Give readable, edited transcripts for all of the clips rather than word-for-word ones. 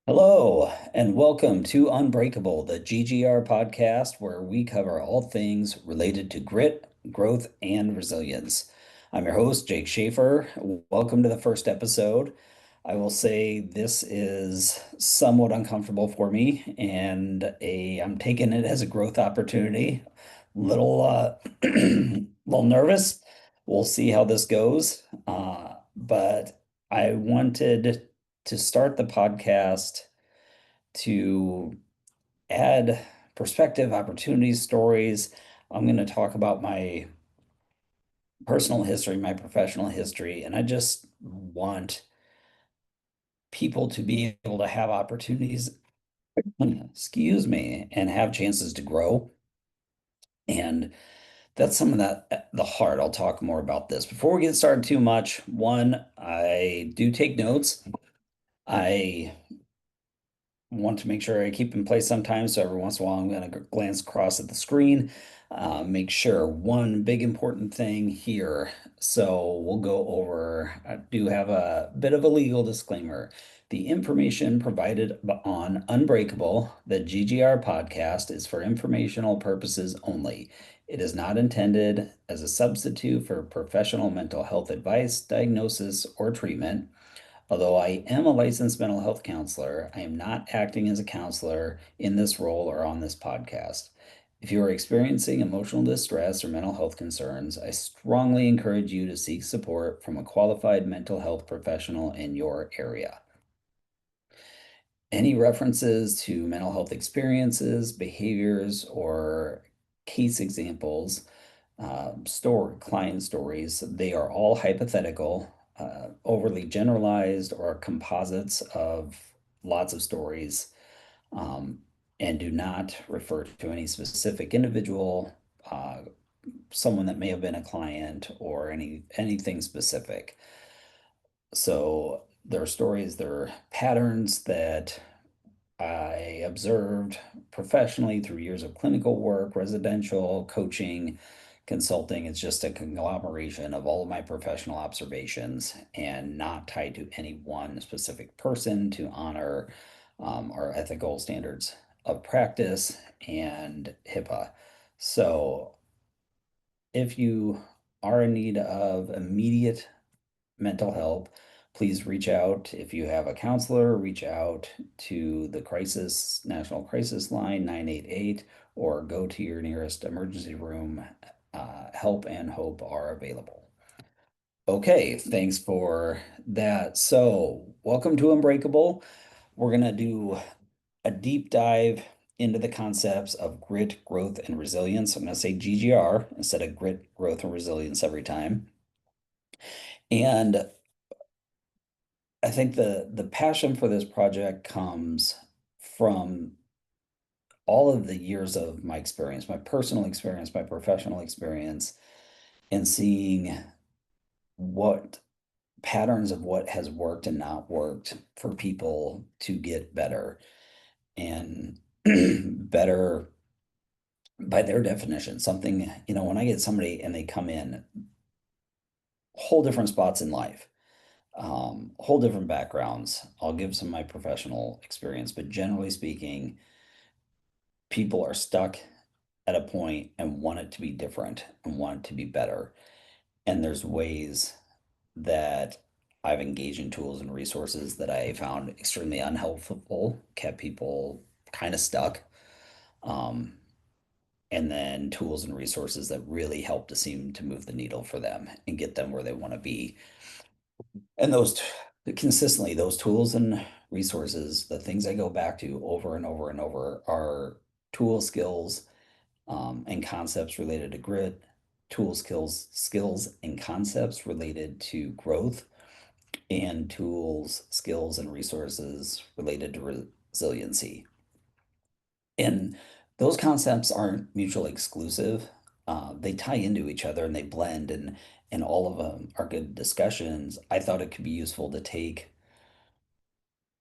Hello, and welcome to Unbreakable, the GGR podcast, where we cover all things related to grit, growth, and resilience. I'm your host, Jake Schaefer. Welcome to the first episode. I will say this is somewhat uncomfortable for me, and I'm taking it as a growth opportunity. Little nervous. We'll see how this goes. But I wanted to start the podcast to add perspective, opportunities, stories. I'm going to talk about my personal history, my professional history, and I just want people to be able to have opportunities, excuse me, and have chances to grow. And that's some of that at the heart. I'll talk more about this. Before we get started too much, one, I do take notes. I want to make sure I keep in place sometimes. So every once in a while, I'm going to glance across at the screen, make sure one big important thing here. So we'll go over, I do have a bit of a legal disclaimer. The information provided on Unbreakable, the GGR podcast, is for informational purposes only. It is not intended as a substitute for professional mental health advice, diagnosis, or treatment. Although I am a licensed mental health counselor, I am not acting as a counselor in this role or on this podcast. If you are experiencing emotional distress or mental health concerns, I strongly encourage you to seek support from a qualified mental health professional in your area. Any references to mental health experiences, behaviors, or case examples, client stories, they are all hypothetical, overly generalized, or composites of lots of stories, um, and do not refer to any specific individual, uh, someone that may have been a client, or anything specific. So there are stories, there are patterns that I observed professionally through years of clinical work, residential, coaching, consulting. It's just a conglomeration of all of my professional observations and not tied to any one specific person to honor our ethical standards of practice and HIPAA. So if you are in need of immediate mental help, please reach out. If you have a counselor, reach out to the National Crisis Line 988, or go to your nearest emergency room. Help and hope are available. Okay, thanks for that. So, welcome to Unbreakable. We're going to do a deep dive into the concepts of grit, growth, and resilience. I'm going to say GGR instead of grit, growth, and resilience every time. And I think the passion for this project comes from all of the years of my experience, my personal experience, my professional experience, and seeing what patterns of what has worked and not worked for people to get better and better by their definition. Something, when I get somebody and they come in whole different spots in life, whole different backgrounds. I'll give some of my professional experience, but generally speaking, people are stuck at a point and want it to be different and want it to be better. And there's ways that I've engaged in tools and resources that I found extremely unhelpful, kept people kind of stuck. Um, and then tools and resources that really help to seem to move the needle for them and get them where they want to be. And consistently, those tools and resources, the things I go back to over and over and over are tool skills, and concepts related to grit, skills and concepts related to growth, and tools, skills, and resources related to resiliency. And those concepts aren't mutually exclusive. They tie into each other and they blend, and all of them are good discussions. I thought it could be useful to take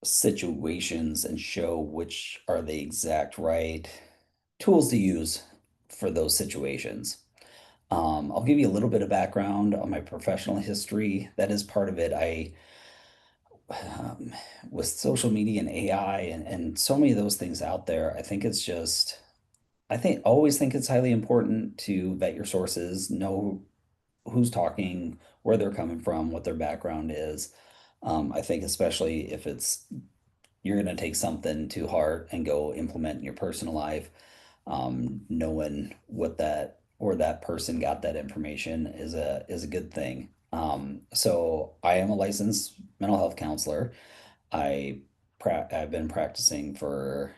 situations and show which are the exact right tools to use for those situations. I'll give you a little bit of background on my professional history. That is part of it. I um, with social media and AI and so many of those things out there, I think it's just, I think always think it's highly important to vet your sources, know who's talking, where they're coming from, what their background is. I think especially if it's you're going to take something to heart and go implement in your personal life, knowing what that where that person got that information is a good thing. So I am a licensed mental health counselor. I I've been practicing for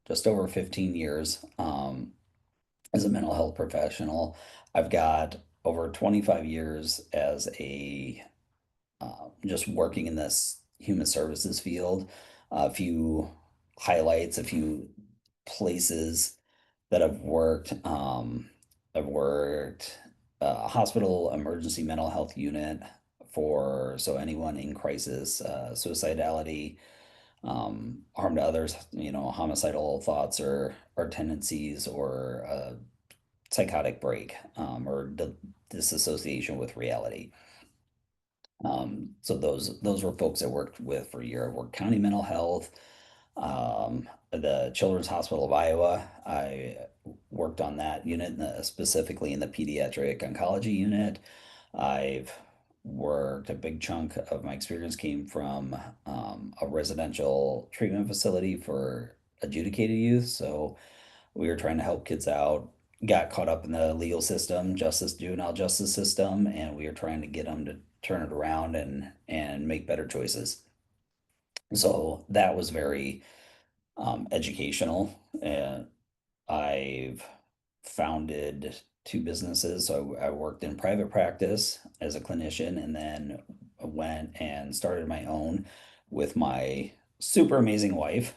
just over 15 years as a mental health professional. I've got over 25 years as a just working in this human services field. A few highlights, a few places that I've worked. I've worked hospital emergency mental health unit for so anyone in crisis, suicidality, harm to others, homicidal thoughts or tendencies or psychotic break or disassociation with reality. So those were folks I worked with for a year. I worked county mental health, the Children's Hospital of Iowa. I worked on that unit, specifically in the pediatric oncology unit. I've worked a big chunk of my experience came from a residential treatment facility for adjudicated youth. So we were trying to help kids out, got caught up in the legal system, juvenile justice system, and we were trying to get them to turn it around and make better choices. So that was very educational. And I've founded two businesses. So I worked in private practice as a clinician and then went and started my own with my super amazing wife.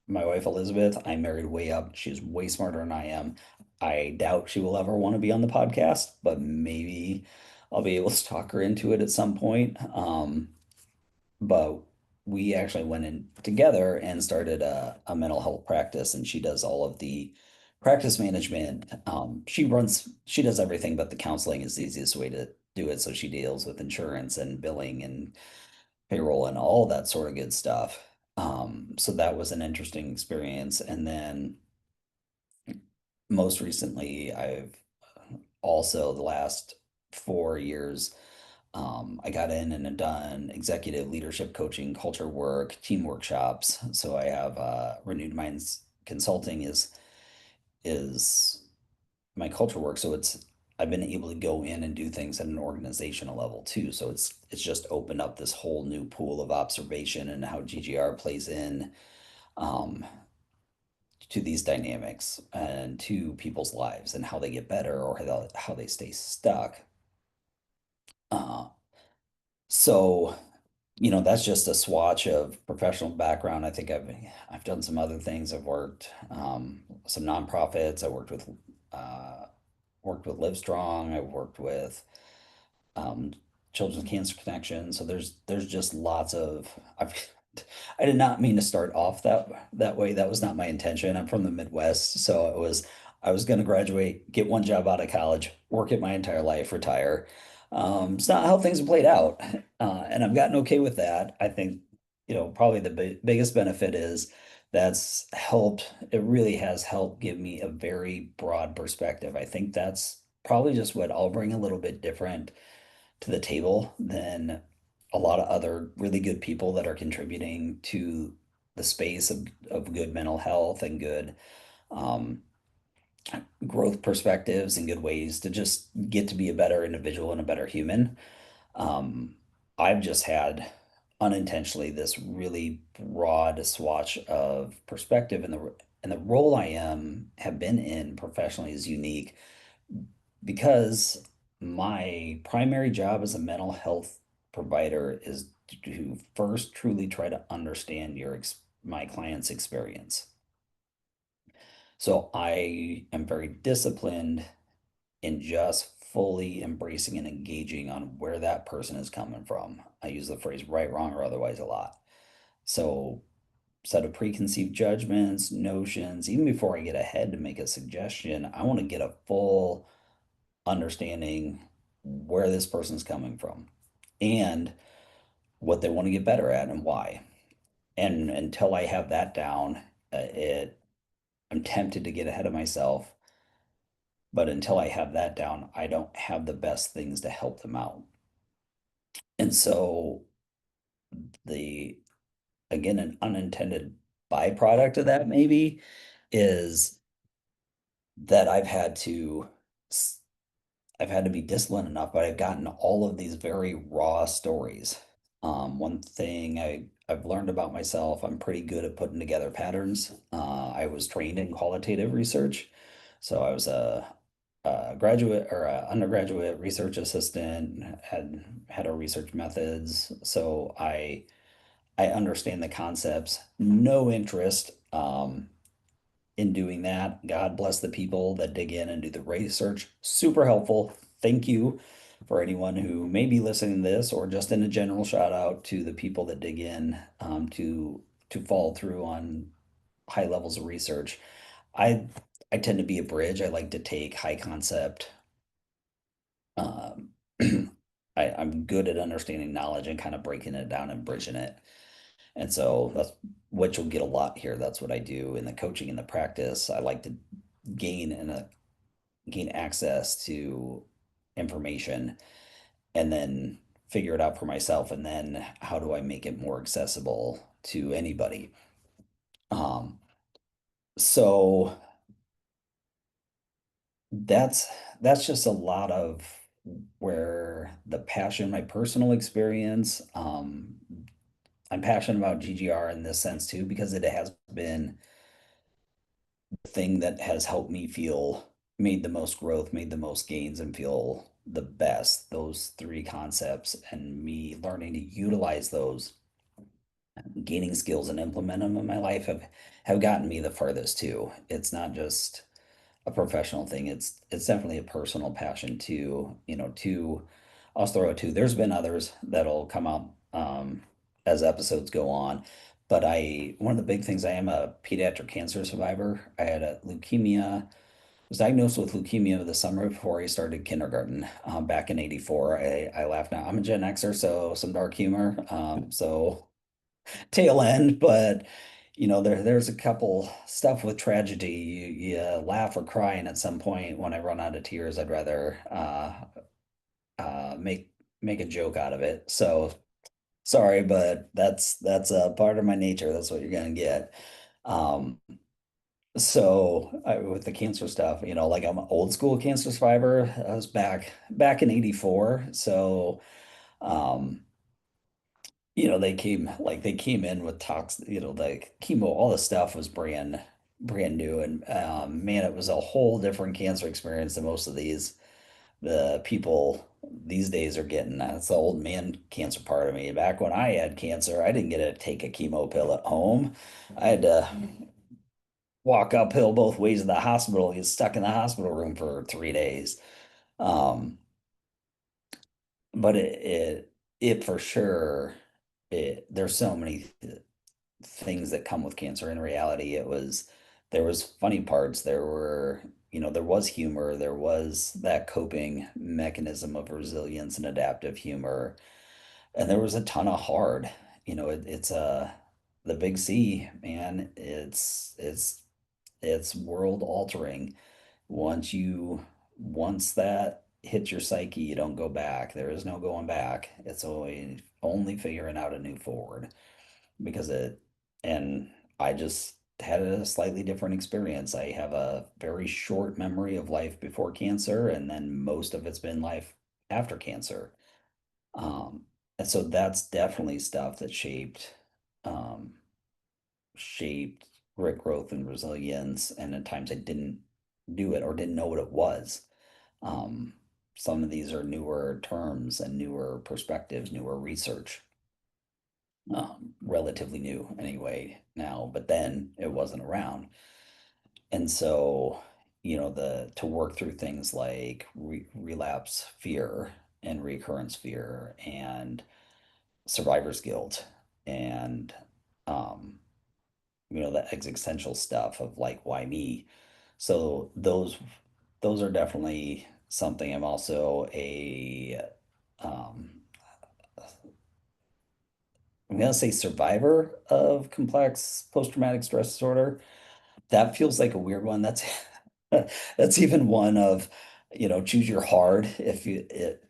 My wife Elizabeth, I married way up. She's way smarter than I am. I doubt she will ever want to be on the podcast, but maybe I'll be able to talk her into it at some point. But we actually went in together and started a mental health practice, and she does all of the practice management. She does everything, but the counseling is the easiest way to do it. So she deals with insurance and billing and payroll and all that sort of good stuff. So that was an interesting experience. And then most recently, I've also the last 4 years, I got in and have done executive leadership coaching, culture work, team workshops. So I have Renewed Minds Consulting is my culture work. So it's I've been able to go in and do things at an organizational level too. So it's just opened up this whole new pool of observation and how GGR plays in um, to these dynamics and to people's lives and how they get better or how they stay stuck. Uh, so, that's just a swatch of professional background. I think I've done some other things. I've worked some nonprofits. I uh, worked with Livestrong. I've worked with um, Children's Cancer Connection. So there's just lots of I did not mean to start off that way. That was not my intention. I'm from the Midwest, so I was going to graduate, get one job out of college, work it my entire life, retire. It's not how things have played out, and I've gotten okay with that. I think probably the biggest benefit is that's helped. It really has helped give me a very broad perspective. I think that's probably just what I'll bring a little bit different to the table than a lot of other really good people that are contributing to the space of good mental health and good um, growth perspectives and good ways to just get to be a better individual and a better human. Um, I've just had unintentionally this really broad swatch of perspective, and the role I am have been in professionally is unique because my primary job as a mental health provider is to first truly try to understand my client's experience. So I am very disciplined in just fully embracing and engaging on where that person is coming from. I use the phrase right, wrong, or otherwise a lot. So set of preconceived judgments, notions, even before I get ahead to make a suggestion, I want to get a full understanding where this person's coming from and what they want to get better at and why. And until I have that down, it I'm tempted to get ahead of myself, but until I have that down, I don't have the best things to help them out. And so the again, an unintended byproduct of that maybe is that I've had to be disciplined enough, but I've gotten all of these very raw stories. One thing I've learned about myself, I'm pretty good at putting together patterns. I was trained in qualitative research, so I was a graduate or a undergraduate research assistant, had our research methods, so I understand the concepts. No interest. In doing that. God bless the people that dig in and do the research. Super helpful. Thank you for anyone who may be listening to this, or just in a general shout out to the people that dig in to follow through on high levels of research. I I tend to be a bridge. I like to take high concept. Um, I'm good at understanding knowledge and kind of breaking it down and bridging it. And so that's what you'll get a lot here. That's what I do in the coaching and the practice. I like to gain and gain access to information and then figure it out for myself. And then how do I make it more accessible to anybody? Um, so that's that's just a lot of where the passion, my personal experience. I'm passionate about GGR in this sense too, because it has been the thing that has helped me feel made the most growth, made the most gains, and feel the best. Those three concepts and me learning to utilize those, gaining skills and implement them in my life have gotten me the furthest too. It's not just a professional thing. It's definitely a personal passion too. I'll throw it too. There's been others that'll come out as episodes go on. But one of the big things, I am a pediatric cancer survivor. I had a leukemia, was diagnosed with leukemia the summer before I started kindergarten, back in '84. I laugh now. I'm a Gen Xer, so some dark humor. So tail end, but there's a couple stuff with tragedy. You laugh or cry, and at some point, when I run out of tears, I'd rather make a joke out of it. So sorry, but that's a part of my nature. That's what you're gonna get. Um, with the cancer stuff, like I'm an old school cancer survivor. I was back in '84, so. Um, they came in with tox, like chemo, all the stuff was brand new. And man, it was a whole different cancer experience than most of the people these days are getting. That's the old man cancer part of me. Back when I had cancer, I didn't get to take a chemo pill at home. I had to walk uphill both ways to the hospital, get stuck in the hospital room for 3 days. Um, but it for sure, there's so many things that come with cancer. In reality, there was funny parts. There was humor. There was that coping mechanism of resilience and adaptive humor. And there was a ton of hard. It's the big C, man. It's world altering. Once that hits your psyche, you don't go back. There is no going back. It's only figuring out a new forward, because and I just had a slightly different experience. I have a very short memory of life before cancer, and then most of it's been life after cancer. Um, and so that's definitely stuff that um, shaped grit, growth, and resilience. And at times I didn't do it or didn't know what it was. Um, some of these are newer terms and newer perspectives, newer research, relatively new anyway now, but then it wasn't around. And so, the to work through things like relapse fear and recurrence fear and survivor's guilt and um, the existential stuff of like, why me? So those are definitely something. I'm also a um, I'm gonna say survivor of complex post-traumatic stress disorder. That feels like a weird one. That's that's even one of, choose your hard. If you it,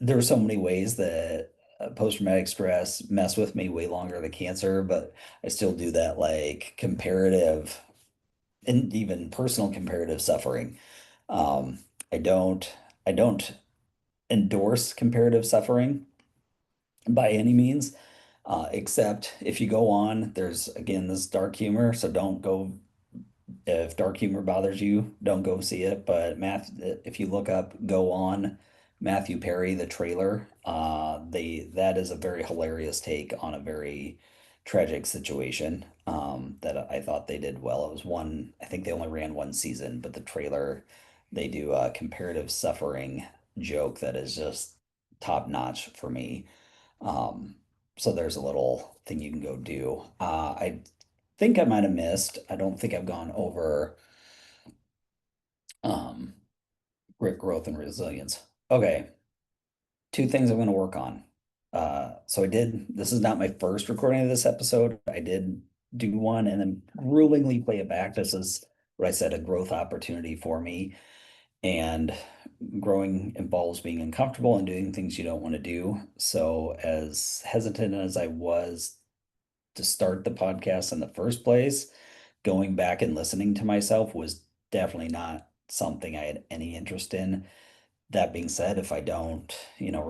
there are so many ways that post-traumatic stress mess with me way longer than cancer, but I still do that like comparative and even personal comparative suffering. Um, I don't I don't endorse comparative suffering by any means, except if you go on, there's again this dark humor, so don't go if dark humor bothers you, don't go see it. But if you look up "Go On," Matthew Perry, the trailer, that is a very hilarious take on a very tragic situation. That I thought they did well. It was one, I think they only ran one season, but the trailer, they do a comparative suffering joke that is just top notch for me. Um, so there's a little thing you can go do. I think I might have missed. I don't think I've gone over um, grit, growth, and resilience. Okay, two things I'm going to work on. So I did, this is not my first recording of this episode. I did do one and then gruelingly play it back. This is what I said, a growth opportunity for me. And growing involves being uncomfortable and doing things you don't want to do. So, as hesitant as I was to start the podcast in the first place, going back and listening to myself was definitely not something I had any interest in. That being said, if I don't,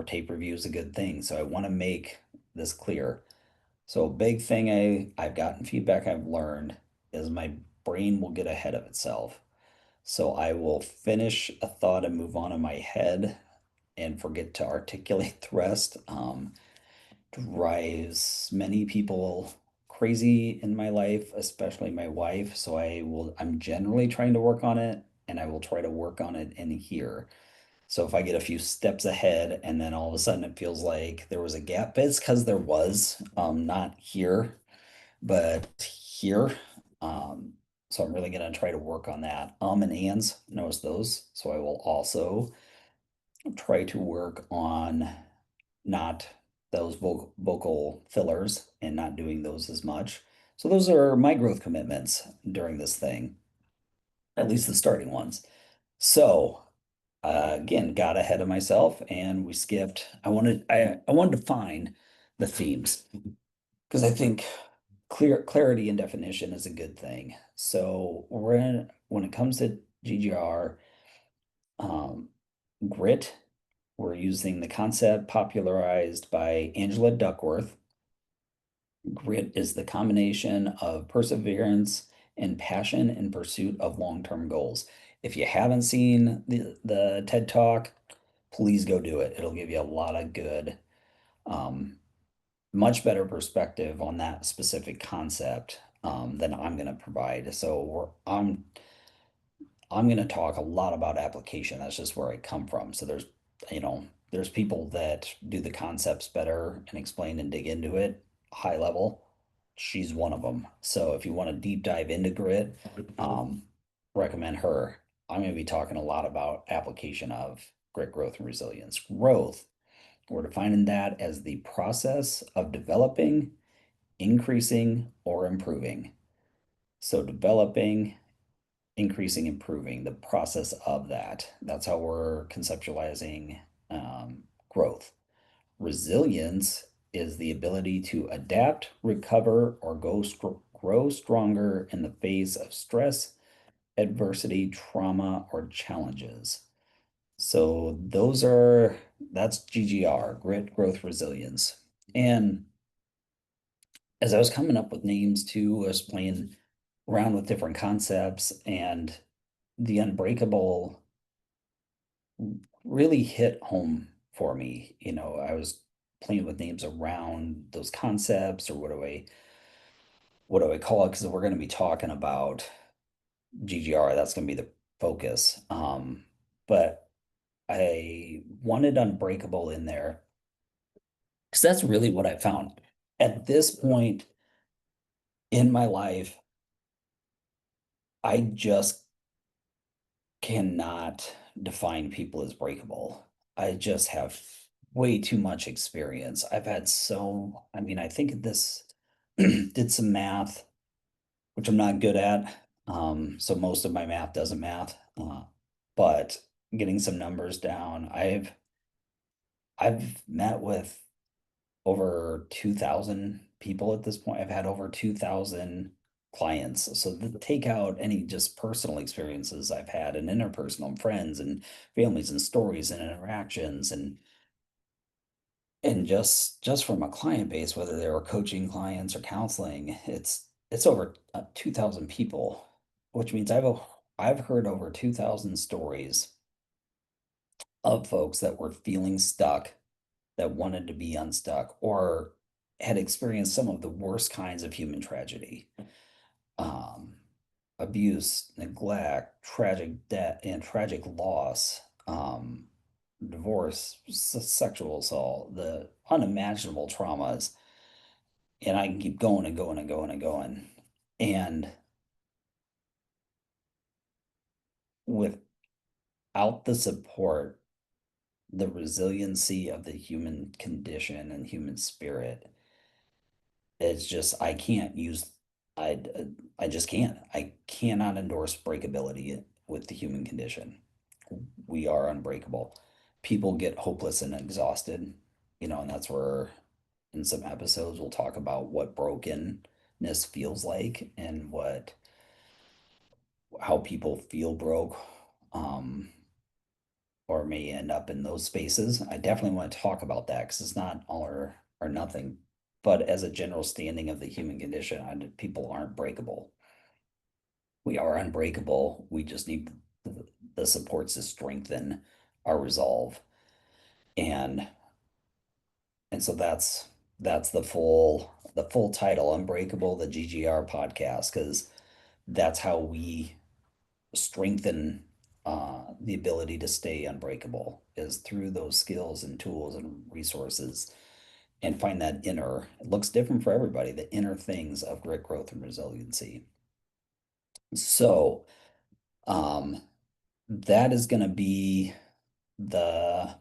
tape review is a good thing. So I want to make this clear. So a big thing I've gotten feedback I've learned is my brain will get ahead of itself. So I will finish a thought and move on in my head and forget to articulate the rest. Drives many people crazy in my life, especially my wife. So I'm generally trying to work on it and I will try to work on it in here. So if I get a few steps ahead and then all of a sudden it feels like there was a gap, it's because there was, not here, but here. Um, so I'm really gonna try to work on that. And ands, notice those. So I will also try to work on not those vocal fillers and not doing those as much. So those are my growth commitments during this thing, at least the starting ones. So again, got ahead of myself and we skipped. I wanted to find the themes because I think clarity and definition is a good thing. So when it comes to GGR, um, grit, we're using the concept popularized by Angela Duckworth. Grit is the combination of perseverance and passion in pursuit of long-term goals. If you haven't seen the TED Talk, please go do it. It'll give you a lot of good, um, much better perspective on that specific concept, than I'm going to provide. So I'm going to talk a lot about application. That's just where I come from. So there's people that do the concepts better and explain and dig into it high level. She's one of them. So if you want to deep dive into grit, um, recommend her. I'm going to be talking a lot about application of grit, growth, and resilience. Growth, we're defining that as the process of developing, increasing, or improving. So developing, increasing, improving, the process of that. That's how we're conceptualizing growth. Resilience is the ability to adapt, recover, or grow stronger in the face of stress, adversity, trauma, or challenges. So that's GGR, grit, growth, resilience. And as I was coming up with names too, I was playing around with different concepts and the Unbreakable really hit home for me. I was playing with names around those concepts or what do I call it? Because we're going to be talking about GGR. That's going to be the focus. But I wanted Unbreakable in there because that's really what I found. At this point in my life, I just cannot define people as breakable. I just have. way too much experience. I mean, I think this did some math, which I'm not good at. So most of my math doesn't math. But getting some numbers down, I've met with over 2,000 people at this point. I've had over 2,000 clients. So take out any just personal experiences I've had and interpersonal friends and families and stories and interactions and just from a client base, whether they were coaching clients or counseling, it's over 2,000 people, which means I've heard over 2,000 stories of folks that were feeling stuck, that wanted to be unstuck, or had experienced some of the worst kinds of human tragedy. Um, Abuse, neglect, tragic death, and tragic loss, divorce, sexual assault, the unimaginable traumas. And I can keep going and going and going and going. And without the support, the resiliency of the human condition and human spirit, it's just I can't use I I just can't. I cannot endorse breakability with the human condition. We are unbreakable. People get hopeless and exhausted, and that's where in some episodes we'll talk about what brokenness feels like and what how people feel broke, um, or may end up in those spaces. I definitely want to talk about that because it's not all or nothing. But as a general standing of the human condition, people aren't breakable. We are unbreakable. We just need the supports to strengthen our resolve. And so that's the full title, Unbreakable, the GGR podcast, because that's how we strengthen the ability to stay unbreakable is through those skills and tools and resources and find that inner, it looks different for everybody, the inner things of grit, growth, and resiliency. So, um, that is going to be the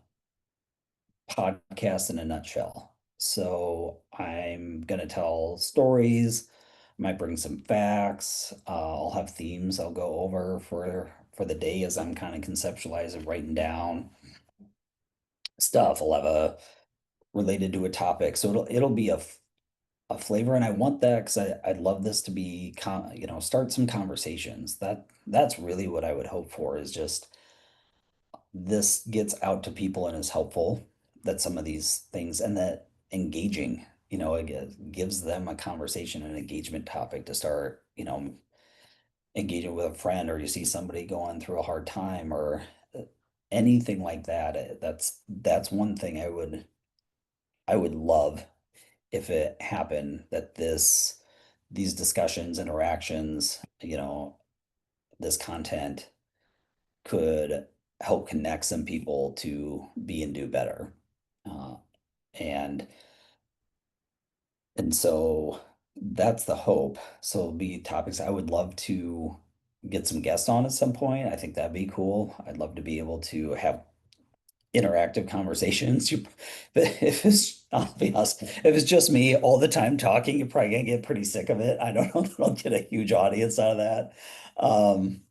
podcast in a nutshell. So I'm going to tell stories, might bring some facts. I'll have themes I'll go over for the day as I'm kind of conceptualizing, writing down stuff. I'll have a related to a topic. So it'll be a flavor, and I want that because I'd love this to be start some conversations. That's really what I would hope for is just this gets out to people and is helpful, that some of these things and that engaging, it gives them a conversation, an engagement topic to start, engaging with a friend, or you see somebody going through a hard time or anything like that. That's one thing I would love if it happened, that these discussions, interactions, this content could help connect some people to be and do better. Uh, and so that's the hope. So it'll be topics I would love to get some guests on at some point. I think that'd be cool. I'd love to be able to have interactive conversations. But if it's, I'll be honest, if it's just me all the time talking, you're probably gonna get pretty sick of it. I don't know if I'll get a huge audience out of that. Um,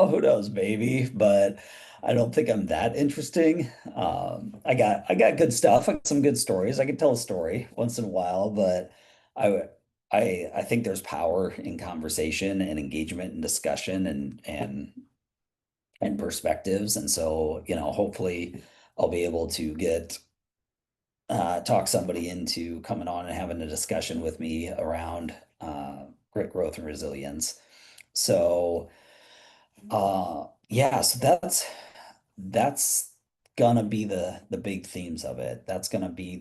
who knows, maybe, but I don't think I'm that interesting. I got good stuff. I got some good stories. I can tell a story once in a while, but I I think there's power in conversation and engagement and discussion and perspectives. And so, hopefully I'll be able to get talk somebody into coming on and having a discussion with me around grit, growth, and resilience. So, yeah, so that's gonna be the big themes of it. That's gonna be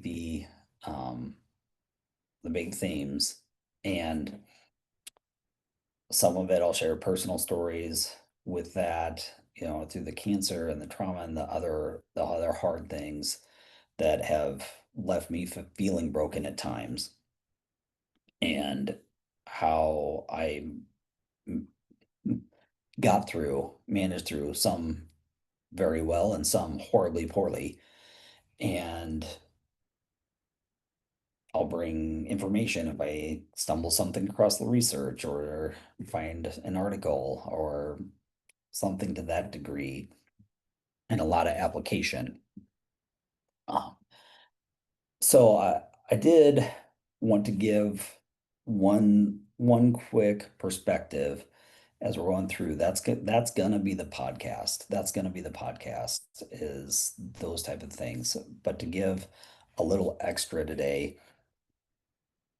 the big themes. And some of it I'll share personal stories with that, through the cancer and the trauma and the other hard things that have left me feeling broken at times, and how I m- managed through some very well and some horribly poorly. And I'll bring information if I stumble something across the research or find an article or something to that degree, and a lot of application. Um, so I did want to give one quick perspective as we're going through. That's gonna be the podcast. That's gonna be the podcast, is those type of things. But to give a little extra today,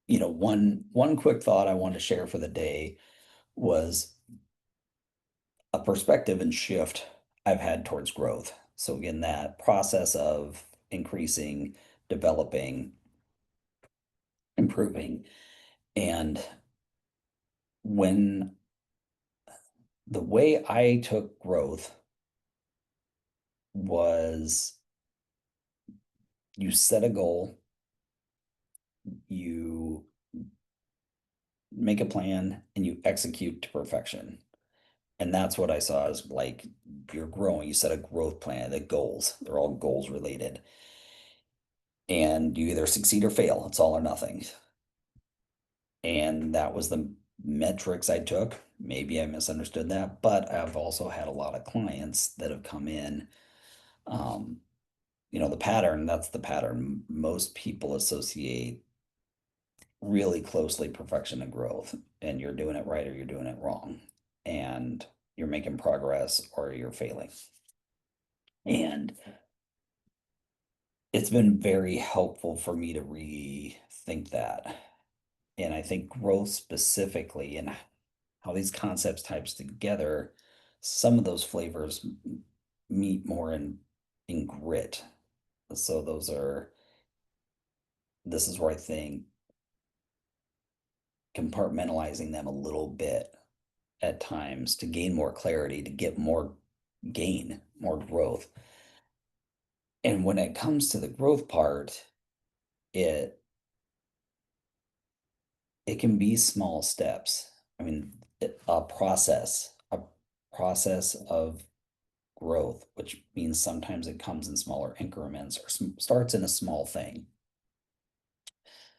one quick thought I want to share for the day was a perspective and shift I've had towards growth. So again, that process of increasing, developing, improving. And when the way I took growth was, you set a goal, you make a plan, and you execute to perfection. And that's what I saw as like, you're growing. You set a growth plan, the goals, they're all goals related. And you either succeed or fail. It's all or nothing. And that was the metrics I took. Maybe I misunderstood that, but I've also had a lot of clients that have come in. Um, the pattern, that's the pattern. Most people associate really closely perfection and growth, and you're doing it right or you're doing it wrong. And you're making progress or you're failing. And it's been very helpful for me to rethink that. And I think growth specifically and how these concepts types together, some of those flavors meet more in grit. So this is where I think compartmentalizing them a little bit at times to gain more clarity, to get more growth. And when it comes to the growth part, it it can be small steps. I mean, a process of growth, which means sometimes it comes in smaller increments or starts in a small thing.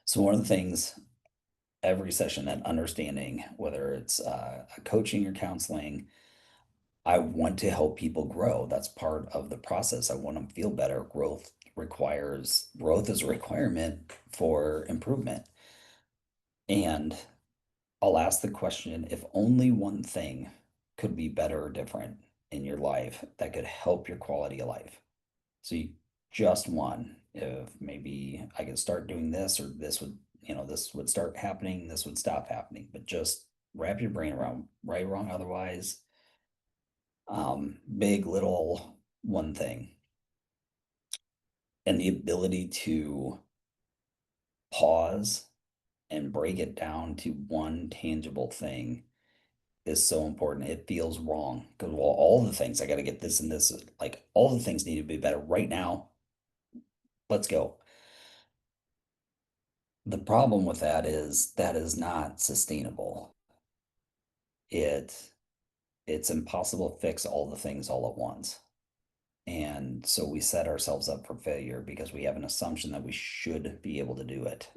So one of the things, every session, that understanding, whether it's coaching or counseling, I want to help people grow. That's part of the process. I want them to feel better. Growth is a requirement for improvement. And I'll ask the question, if only one thing could be better or different in your life that could help your quality of life. So just one, if maybe I could start doing this, or this would start happening, this would stop happening, but just wrap your brain around right, wrong, otherwise, big, little, one thing. And the ability to pause and break it down to one tangible thing is so important. It feels wrong because, well, all the things I got to get this and this, like all the things need to be better right now. Let's go. The problem with that is not sustainable. It it's impossible to fix all the things all at once. And so we set ourselves up for failure because we have an assumption that we should be able to do it.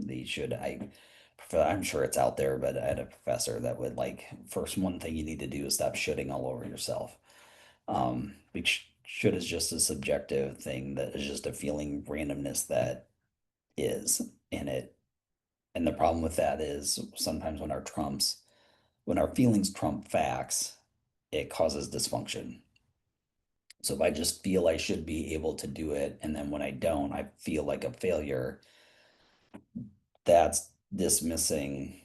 I'm sure it's out there, but I had a professor that would like, first one thing you need to do is stop shitting all over yourself. Which should is just a subjective thing that is just a feeling randomness that is in it. And the problem with that is sometimes when our feelings trump facts, it causes dysfunction. So if I just feel I should be able to do it, and then when I don't, I feel like a failure, that's dismissing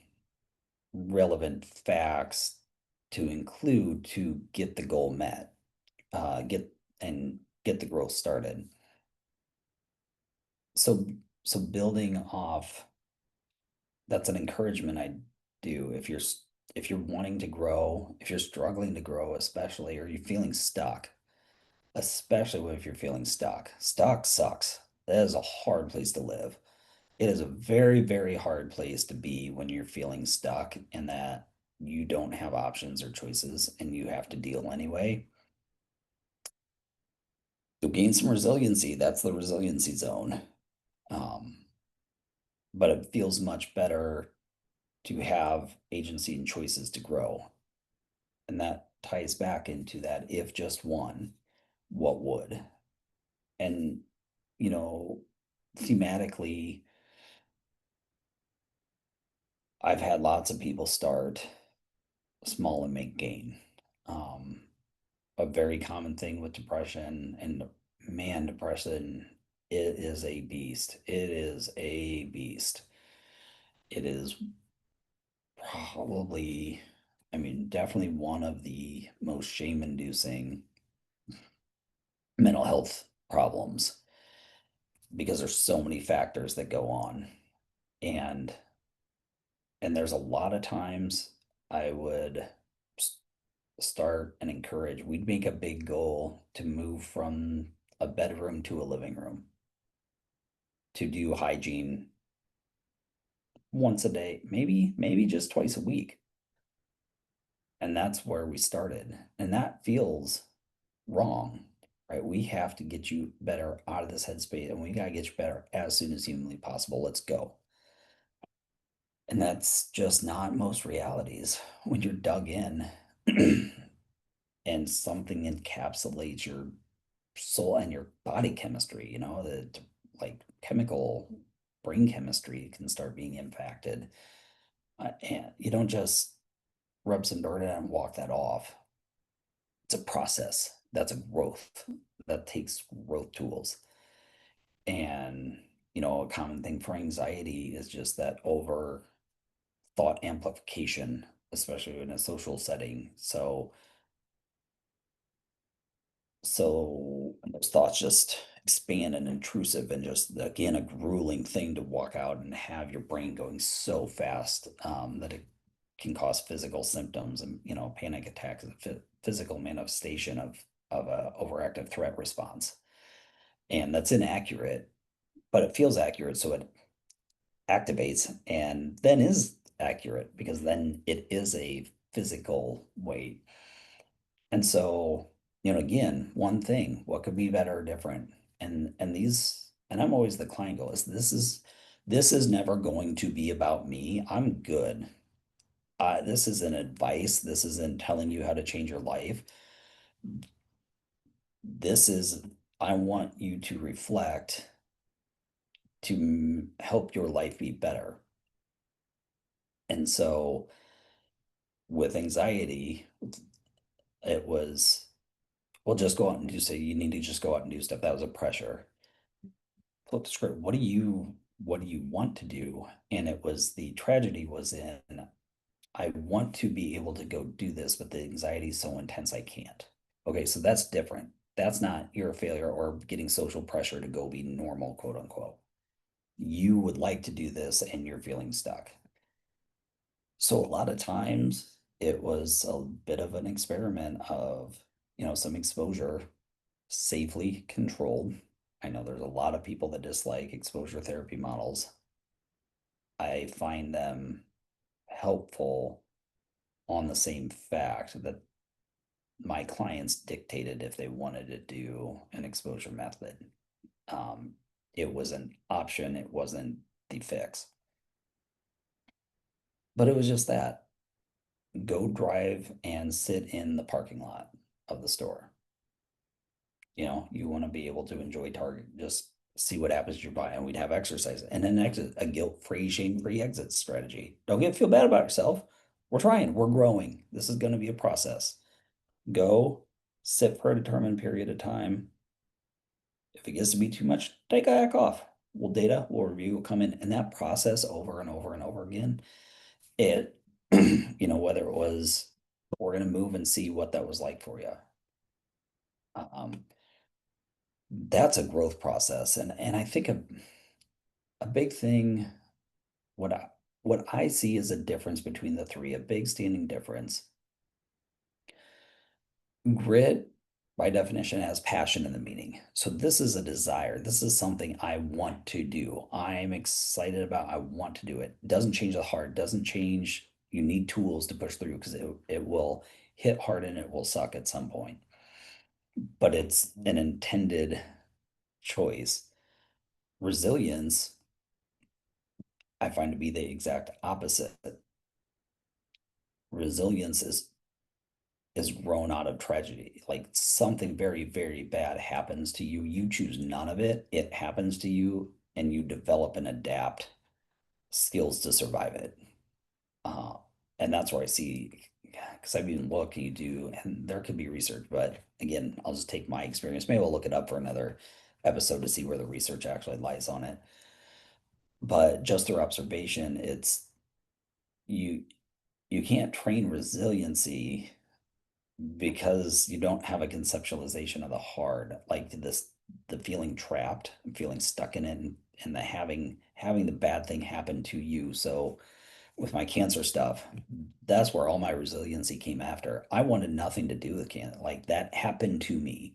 relevant facts to include to get the goal met, get the growth started. So so building off, that's an encouragement I do. If you're wanting to grow, if you're struggling to grow, especially, or you're feeling stuck, especially if you're feeling stuck. Stuck sucks. That is a hard place to live. It is a very, very hard place to be when you're feeling stuck and that you don't have options or choices and you have to deal anyway. You'll gain some resiliency. That's the resiliency zone. Um, but it feels much better to have agency and choices to grow. And that ties back into that if just one, what would? And, you know, thematically, I've had lots of people start small and make gain. Um, a very common thing with depression and man, depression, it is a beast. It is a beast. It is probably, I mean, definitely one of the most shame-inducing mental health problems because there's so many factors that go on. And there's a lot of times I would start and encourage, we'd make a big goal to move from a bedroom to a living room, to do hygiene once a day, maybe just twice a week. And that's where we started. And that feels wrong, right? We have to get you better out of this headspace and we got to get you better as soon as humanly possible. Let's go. And that's just not most realities when you're dug in and something encapsulates your soul and your body chemistry, that like chemical brain chemistry can start being impacted. And you don't just rub some dirt in and walk that off. It's a process. That's a growth that takes growth tools. And, a common thing for anxiety is just that over thought amplification, especially in a social setting. So those thoughts just expand and intrusive and just again a grueling thing to walk out and have your brain going so fast that it can cause physical symptoms and panic attacks, a physical manifestation of a overactive threat response. And that's inaccurate, but it feels accurate, so it activates and then is accurate because then it is a physical weight. And so, again, one thing, what could be better or different? And I'm always the client goes, this is never going to be about me. I'm good. This isn't advice. This isn't telling you how to change your life. This is, I want you to reflect to help your life be better. And so with anxiety, it was, well, just go out and do so. You need to just go out and do stuff. That was a pressure. Flip the script. What do you want to do? And it was the tragedy was in, I want to be able to go do this, but the anxiety is so intense I can't. Okay, so that's different. That's not you're a failure or getting social pressure to go be normal, quote unquote. You would like to do this and you're feeling stuck. So a lot of times it was a bit of an experiment of, some exposure safely controlled. I know there's a lot of people that dislike exposure therapy models. I find them helpful on the same fact that my clients dictated if they wanted to do an exposure method. Um, it was an option, it wasn't the fix. But it was just that go drive and sit in the parking lot of the store. You want to be able to enjoy Target, just see what happens to your body. And we'd have exercise and an exit, a guilt-free, shame-free exit strategy. Don't feel bad about yourself. We're trying, we're growing. This is going to be a process. Go sit for a determined period of time. If it gets to be too much, take a hack off. We'll review, we'll come in, and that process over and over and over again. It, whether it was, we're going to move and see what that was like for you. Um, that's a growth process. And I think a big thing, what I, what I see is a difference between the three, a big standing difference. Grit, by definition, has passion in the meaning. So this is a desire. This is something I want to do. I'm excited about. I want to do it. Doesn't change the heart. Doesn't change. You need tools to push through because it will hit hard and it will suck at some point. but it's an intended choice. Resilience, I find to be the exact opposite. Resilience is grown out of tragedy. Like something very, very bad happens to you. You choose none of it. It happens to you, and you develop and adapt skills to survive it. Uh, and that's where I see, because I've been looking, you do, and there could be research, but again, I'll just take my experience. Maybe I'll look it up for another episode to see where the research actually lies on it. But just through observation, it's you you can't train resiliency because you don't have a conceptualization of the hard, like the feeling trapped, feeling stuck in it, and the having the bad thing happen to you. So with my cancer stuff, that's where all my resiliency came after. I wanted nothing to do with cancer. Like that happened to me,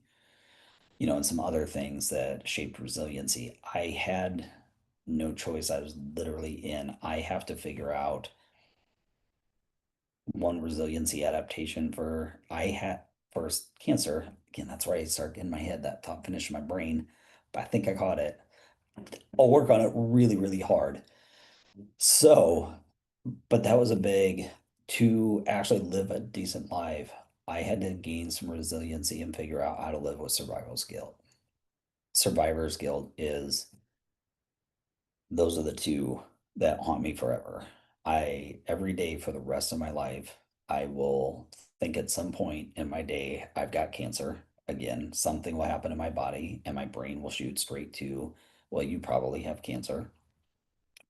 and some other things that shaped resiliency. I had no choice. I was literally in. I have to figure out one resiliency adaptation for I had first cancer. Again, that's where I start in my head, that thought finished in my brain, but I think I caught it. I'll work on it really, really hard. So, but that was a big to actually live a decent life. I had to gain some resiliency and figure out how to live with survival guilt. Survivor's guilt is those are the two that haunt me forever. Every day for the rest of my life, I will think at some point in my day, I've got cancer. Again, something will happen in my body and my brain will shoot straight to, well, you probably have cancer.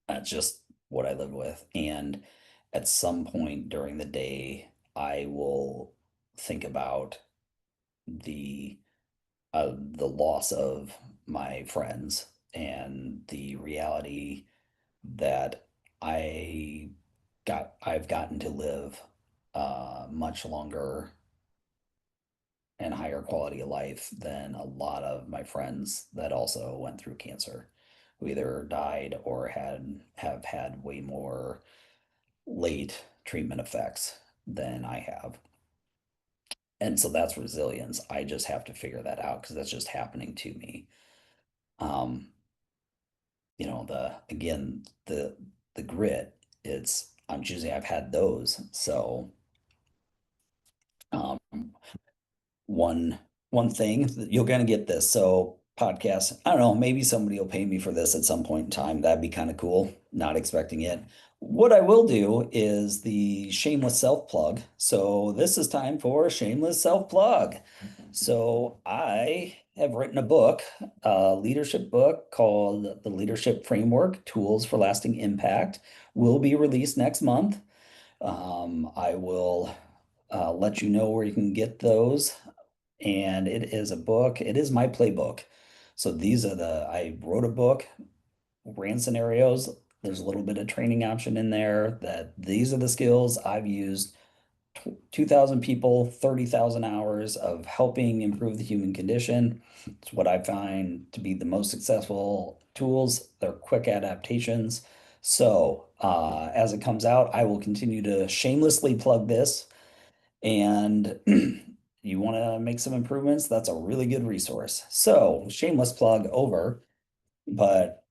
That's just what I live with. And at some point during the day, I will think about the the loss of my friends and the reality that I've gotten to live much longer and higher quality of life than a lot of my friends that also went through cancer, who either died or have had way more late treatment effects than I have. And so that's resilience. I just have to figure that out because that's just happening to me. Um, the again, the grit, I'm choosing, I've had those. So um one one thing you're gonna get this. So podcast, I don't know, maybe somebody will pay me for this at some point in time. That'd be kind of cool. Not expecting it. What I will do is the shameless self plug. So this is time for shameless self plug. So I have written a book, a leadership book called The Leadership Framework: Tools for Lasting Impact. Will be released next month. I will let you know where you can get those, and it is a book. It is my playbook. So I wrote a book, ran scenarios. There's a little bit of training option in there that these are the skills I've used. 2,000 people, 30,000 hours of helping improve the human condition. It's what I find to be the most successful tools. They're quick adaptations. So, as it comes out, I will continue to shamelessly plug this, and you want to make some improvements, that's a really good resource. So, shameless plug over, but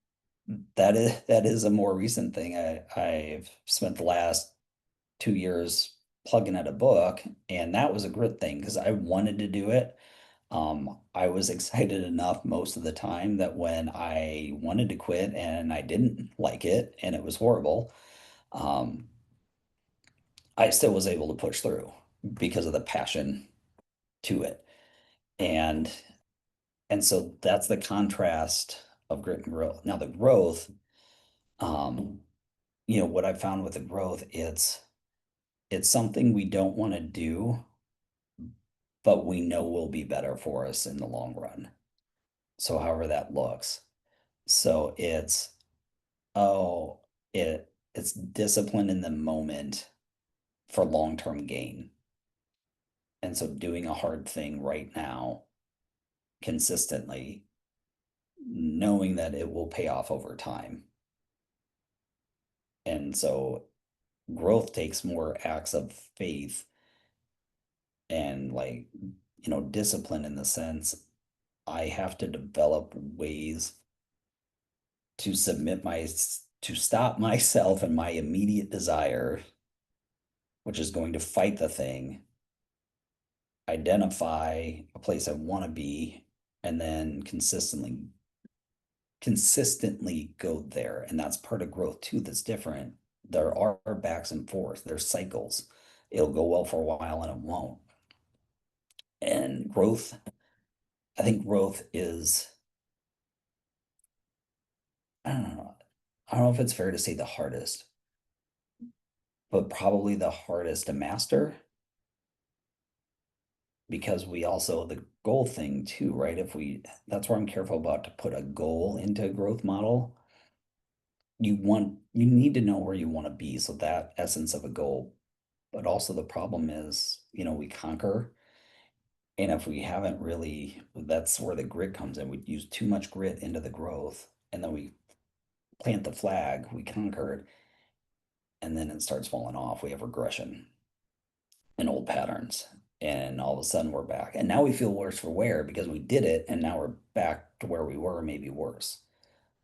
that is a more recent thing. I've spent the last 2 years plugging at a book, and that was a grit thing because I wanted to do it. I was excited enough most of the time that when I wanted to quit and I didn't like it and it was horrible, um, I still was able to push through because of the passion to it. And and so that's the contrast of grit and growth. Now the growth, um, what I found with the growth, it's something we don't want to do, but we know will be better for us in the long run. So however that looks. So oh, it's discipline in the moment for long-term gain. And so doing a hard thing right now consistently, knowing that it will pay off over time. And so growth takes more acts of faith and like discipline in the sense I have to develop ways to to stop myself and my immediate desire, which is going to fight the thing, identify a place I want to be, and then consistently go there. And that's part of growth too, that's different. There are backs and forth, there's cycles. It'll go well for a while and it won't. And I think growth is, I don't know, I don't know if it's fair to say the hardest, but probably the hardest to master because we also, the goal thing too, right? That's where I'm careful about to put a goal into a growth model. You need to know where you want to be. So that essence of a goal, but also the problem is, we conquer. And if we haven't really, that's where the grit comes in. We use too much grit into the growth and then we plant the flag, we conquered, and then it starts falling off. We have regression and old patterns. And all of a sudden we're back. And now we feel worse for wear because we did it and now we're back to where we were, maybe worse.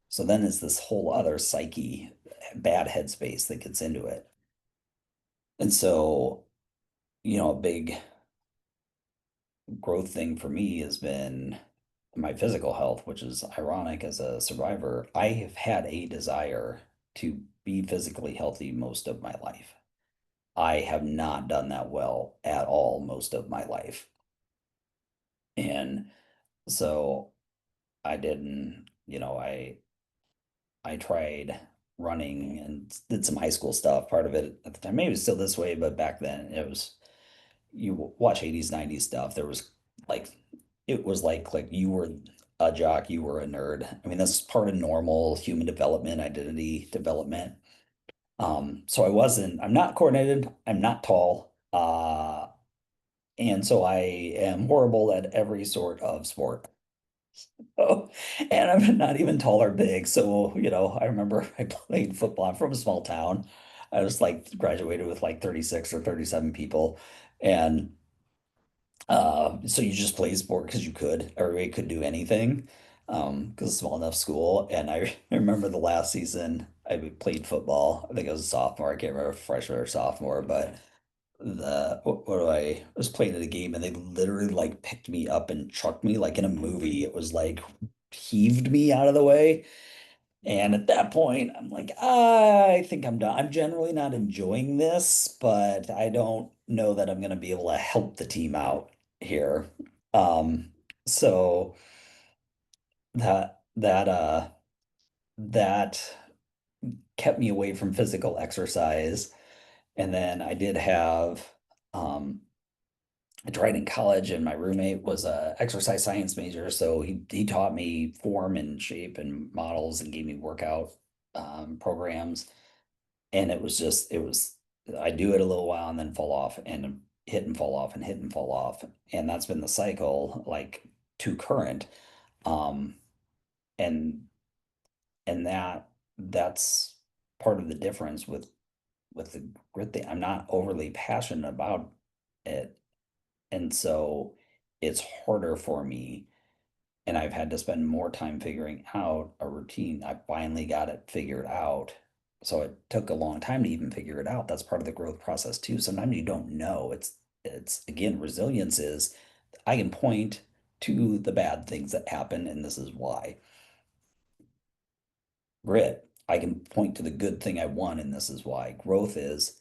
So then it's this whole other psyche, bad headspace that gets into it. And so, a big growth thing for me has been my physical health, which is ironic as a survivor. I have had a desire to be physically healthy most of my life. I have not done that well at all most of my life. And so I didn't, I tried running and did some high school stuff. Part of it at the time, maybe it's still this way, but back then it was, you watch 80s, 90s stuff. There was like, it was like you were a jock, you were a nerd. I mean, that's part of normal human development, identity development. So I'm not coordinated, I'm not tall. And so I am horrible at every sort of sport. Oh, and I'm not even tall or big. So, I remember I played football. I'm from a small town. I was like graduated with like 36 or 37 people. And so you just played sport because you could, or you could do anything. Because it's a small enough school. And I remember the last season I played football. I think I was a sophomore. I can't remember if freshman or sophomore, but I was playing at a game and they literally like picked me up and chucked me like in a movie. It was like heaved me out of the way. And at that point, I'm like, I think I'm done. I'm generally not enjoying this, but I don't know that I'm going to be able to help the team out here. Um, so that kept me away from physical exercise. And then I did have um I tried in college and my roommate was a exercise science major, so he taught me form and shape and models and gave me workout programs. And I do it a little while and then fall off and hit and fall off and hit and fall off. And that's been the cycle like to current. Um and that's part of the difference with the grit thing. I'm not overly passionate about it. And so it's harder for me. And I've had to spend more time figuring out a routine. I finally got it figured out. So it took a long time to even figure it out. That's part of the growth process too. Sometimes you don't know. It's again, resilience is I can point to the bad things that happen, and this is why. Grit, I can point to the good thing I want, and this is why. Growth is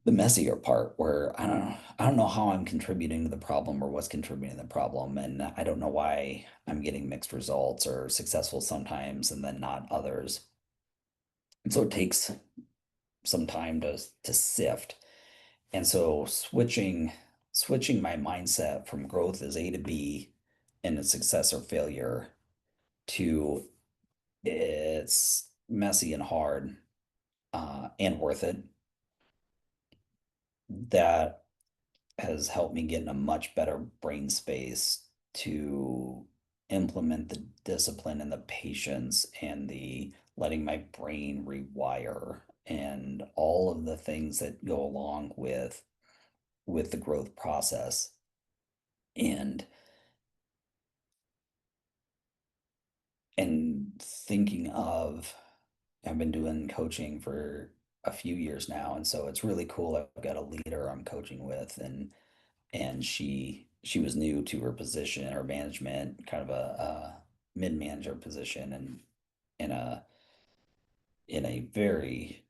the messier part where I don't know how I'm contributing to the problem or what's contributing to the problem. And I don't know why I'm getting mixed results or successful sometimes and then not others. And so it takes some time to sift. And so switching my mindset from growth as A to B and a success or failure to it's messy and hard and worth it. That has helped me get in a much better brain space to implement the discipline and the patience and the letting my brain rewire and all of the things that go along with the growth process. And thinking of, I've been doing coaching for a few years now, and so it's really cool. I've got a leader I'm coaching with, and she was new to her position or management, kind of a mid-manager position, and in a very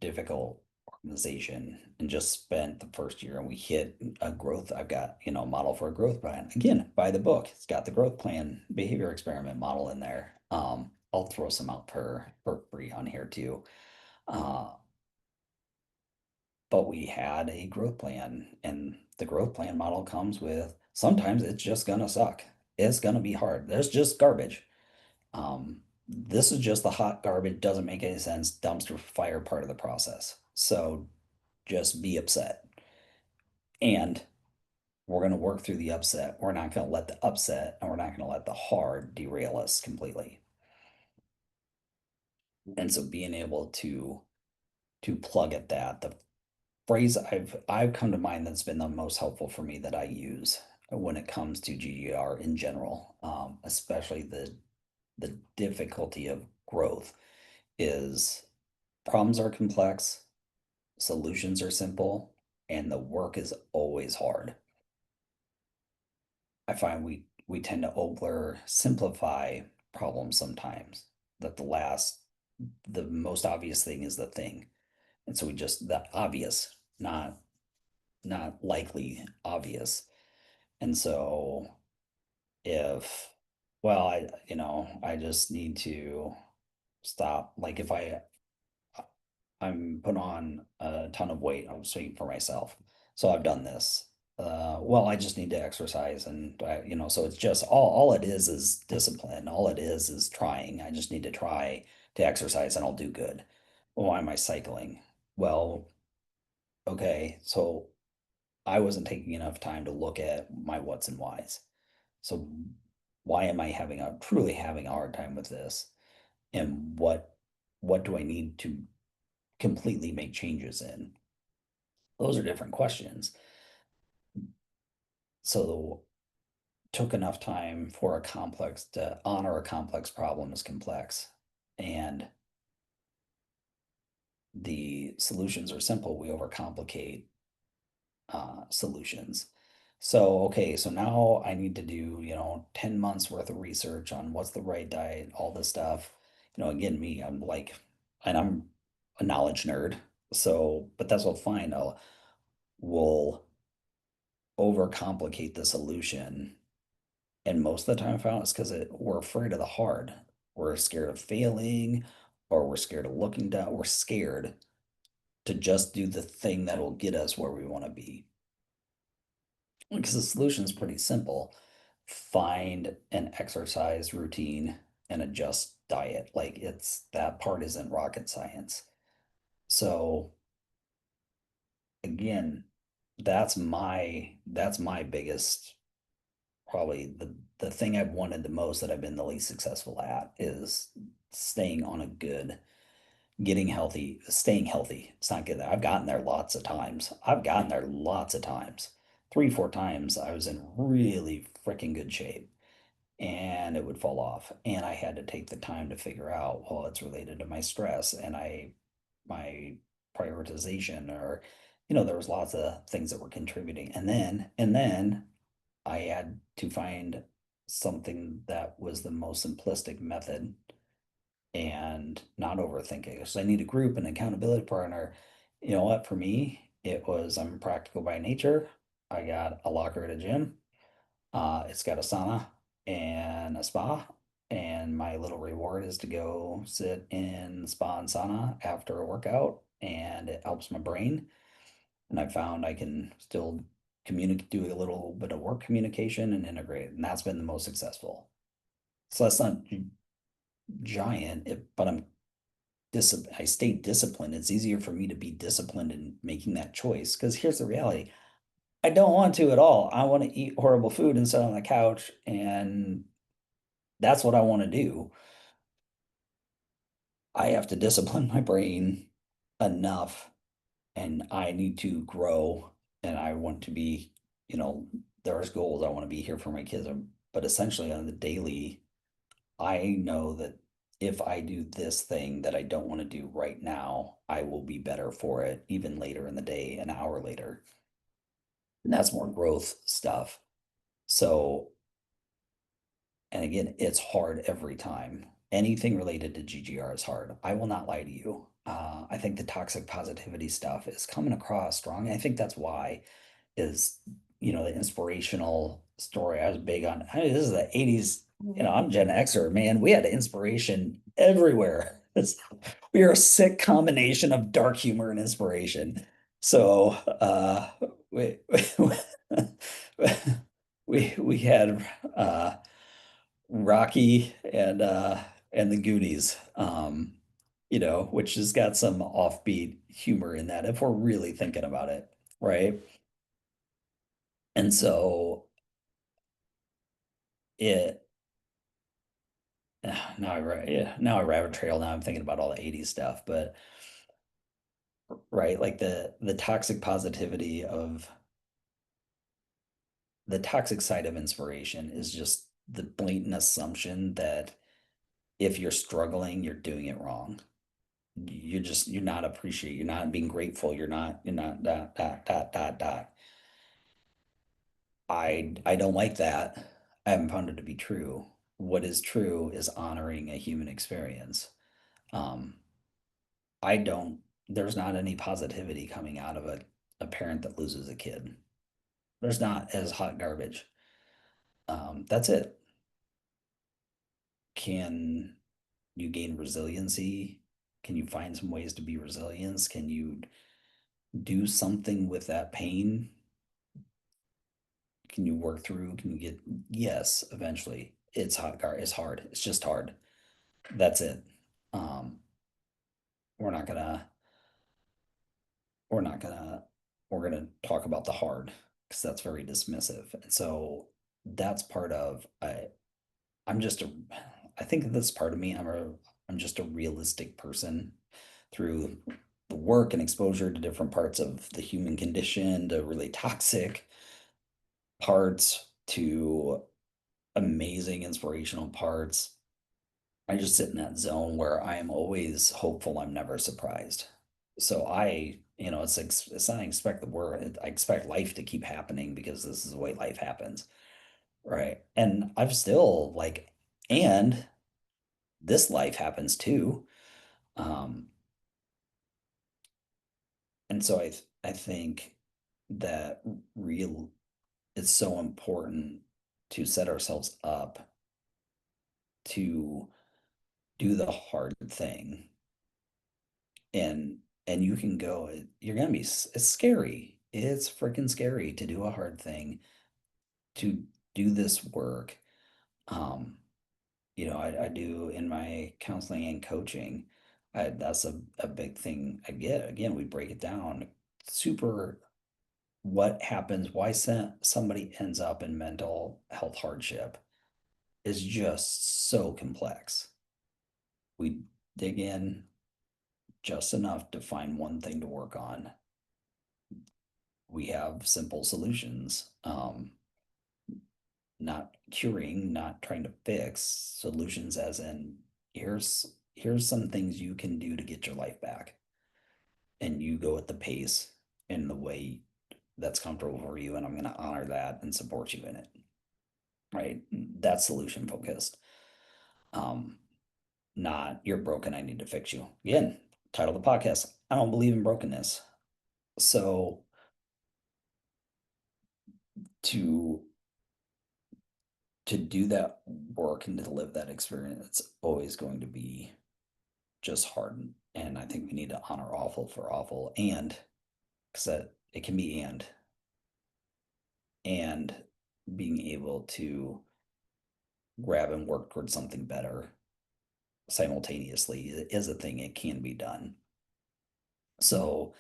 difficult organization, and just spent the first year, and we hit a growth. I've got, a model for a growth plan. Again, by the book. It's got the growth plan behavior experiment model in there. I'll throw some out for free on here too. Uh, but we had a growth plan, and the growth plan model comes with sometimes it's just gonna suck. It's gonna be hard. There's just garbage. This is just the hot garbage, doesn't make any sense, dumpster fire part of the process. So just be upset. And we're going to work through the upset. We're not going to let the upset and we're not going to let the hard derail us completely. And so being able to plug at that, the phrase I've come to mind that's been the most helpful for me that I use when it comes to GGR in general, especially the difficulty of growth, is problems are complex, solutions are simple, and the work is always hard. I find we tend to oversimplify problems sometimes. That the most obvious thing is the thing, and so we just the obvious, not likely obvious. And so if, well, I just need to stop. Like if I'm put on a ton of weight. I'm speaking for myself. So I've done this. Well, I just need to exercise, and so it's just all it is discipline. All it is trying. I just need to try to exercise and I'll do good. Well, why am I cycling? Well, okay, so I wasn't taking enough time to look at my what's and whys. So why am I truly having a hard time with this? And what do I need to completely make changes in? Those are different questions. So took enough time for a complex to honor a complex problem as complex. And the solutions are simple. We overcomplicate solutions. So, okay, so now I need to do, 10 months worth of research on what's the right diet, all this stuff. Again, me, I'm like, and I'm a knowledge nerd. So, but that's all fine. We'll overcomplicate the solution. And most of the time I found it's because we're afraid of the hard. We're scared of failing, or we're scared of looking down. We're scared to just do the thing that will get us where we want to be. Because the solution is pretty simple. Find an exercise routine and adjust diet. Like that part isn't rocket science. So again, that's my biggest, probably the thing I've wanted the most that I've been the least successful at is staying on a good, getting healthy, staying healthy. It's not good. I've gotten there lots of times. I've gotten there lots of times. 3, 4 times I was in really freaking good shape and it would fall off. And I had to take the time to figure out, well, it's related to my stress and my prioritization, or, there was lots of things that were contributing. And then I had to find something that was the most simplistic method and not overthink it. So I need a group, an accountability partner. You know what? For me, it was I'm practical by nature. I got a locker at a gym. It's got a sauna and a spa. And my little reward is to go sit in the spa and sauna after a workout, and it helps my brain. And I found I can still communicate, do a little bit of work communication and integrate, and that's been the most successful. So that's not giant, but I stay disciplined. It's easier for me to be disciplined in making that choice because here's the reality. I don't want to at all. I want to eat horrible food and sit on the couch, and that's what I want to do. I have to discipline my brain enough, and I need to grow, and I want to be, you know, there's goals. I want to be here for my kids, but essentially on the daily, I know that if I do this thing that I don't want to do right now, I will be better for it even later in the day, an hour later. And that's more growth stuff. So, and again, it's hard every time. Anything related to GGR is hard. I will not lie to you. I think the toxic positivity stuff is coming across strong. I think that's why is, the inspirational story. I was big on, this is the 80s, I'm Gen Xer, man. We had inspiration everywhere. We are a sick combination of dark humor and inspiration. So we we had Rocky and the Goonies, which has got some offbeat humor in that if we're really thinking about it, right? And so it now I rabbit trail. Now I'm thinking about all the 80s stuff, but right, like the toxic positivity of the toxic side of inspiration is just the blatant assumption that if you're struggling, you're doing it wrong. You're not appreciating, you're not being grateful, you're not dot. I don't like that. I haven't found it to be true. What is true is honoring a human experience. Um, I don't, there's not any positivity coming out of a parent that loses a kid. There's not, as hot garbage. That's it. Can you gain resiliency? Can you find some ways to be resilient? Can you do something with that pain? Can you work through? Can you get, yes, eventually. It's hard. It's just hard. That's it. Um, we're not gonna, we're not gonna, we're gonna talk about the hard because that's very dismissive. And so that's part of, I'm just a, I think that's part of me. I'm just a realistic person through the work and exposure to different parts of the human condition, to really toxic parts, to amazing inspirational parts. I just sit in that zone where I am always hopeful. I'm never surprised. So it's not I expect the world. I expect life to keep happening because this is the way life happens, right? And I've still like, and this life happens too. Um, and so I think that real it's so important to set ourselves up to do the hard thing. And you can go, you're gonna be it's scary. It's freaking scary to do a hard thing, to do this work. Um, I do in my counseling and coaching. That's a big thing I get. Again, we break it down super what happens, why somebody ends up in mental health hardship is just so complex. We dig in just enough to find one thing to work on. We have simple solutions, not curing, not trying to fix solutions, as in here's some things you can do to get your life back, and you go at the pace in the way that's comfortable for you, and I'm going to honor that and support you in it. Right? That's solution focused. Um, Not you're broken, I need to fix you. Again, title of the podcast. I don't believe in brokenness. So to do that work and to live that experience, it's always going to be just hard. And I think we need to honor awful for awful, and because it can be and being able to grab and work towards something better simultaneously is a thing. It can be done. So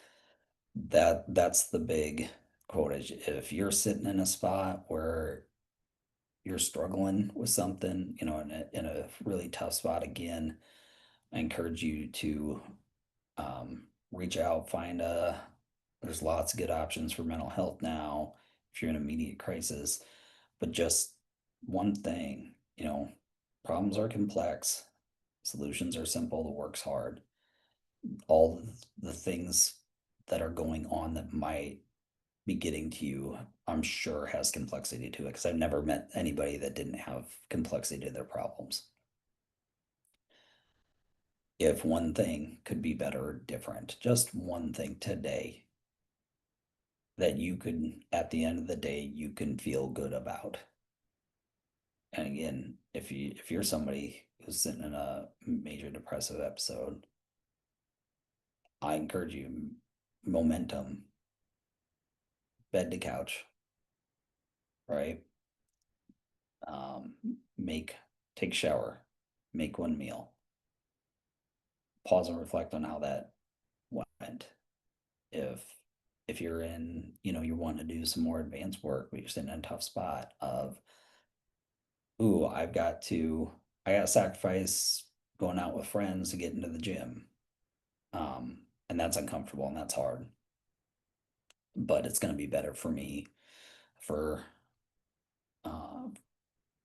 that's the big quote. If you're sitting in a spot where you're struggling with something, in a really tough spot, again, I encourage you to reach out, there's lots of good options for mental health now. if you're in immediate crisis, but just one thing, problems are complex, solutions are simple, the work's hard. All the things that are going on that might be getting to you, I'm sure has complexity to it because I've never met anybody that didn't have complexity to their problems. If one thing could be better or different, just one thing today that you could, at the end of the day, you can feel good about. And again, if you're somebody who's sitting in a major depressive episode, I encourage you, momentum, bed to couch, right? Um, make take a shower, make one meal, pause and reflect on how that went. If if you're in, you want to do some more advanced work, but you're sitting in a tough spot of, ooh, I got to sacrifice going out with friends to get into the gym. And that's uncomfortable and that's hard, but it's going to be better for me. For uh,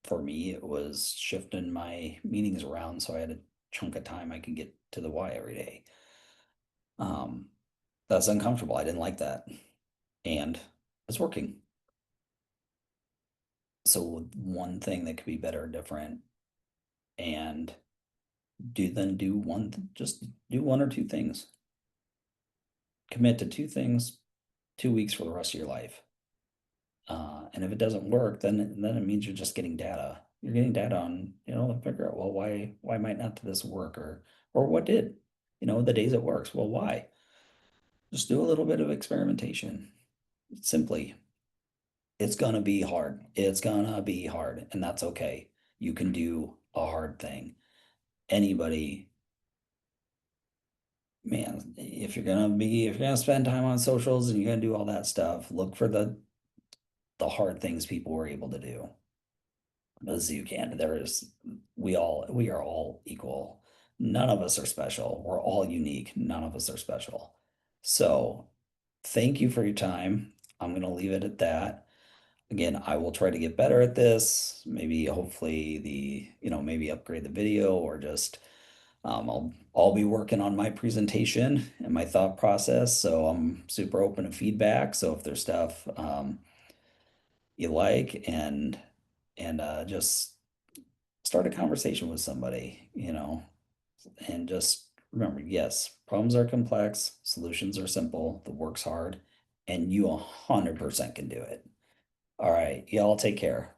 for me, it was shifting my meetings around so I had a chunk of time I could get to the Y every day. Um, that's uncomfortable. I didn't like that, and it's working. So one thing that could be better or different, and just do one or two things. Commit to two things, 2 weeks for the rest of your life. And if it doesn't work, then it means you're just getting data. You're getting data on, figure out, well, why might not this work, or what did, the days it works. Well, why? Just do a little bit of experimentation. Simply, it's gonna be hard. It's gonna be hard, and that's okay. You can do a hard thing. Anybody, man, if you're gonna spend time on socials and you're gonna do all that stuff, look for the hard things people were able to do as you can. We are all equal. None of us are special. We're all unique. None of us are special. So thank you for your time. I'm going to leave it at that. Again, I will try to get better at this. Maybe hopefully maybe upgrade the video or just I'll be working on my presentation and my thought process. So I'm super open to feedback. So if there's stuff you like and just start a conversation with somebody, and just remember, yes, problems are complex, solutions are simple, the work's hard, and you 100% can do it. All right, y'all take care.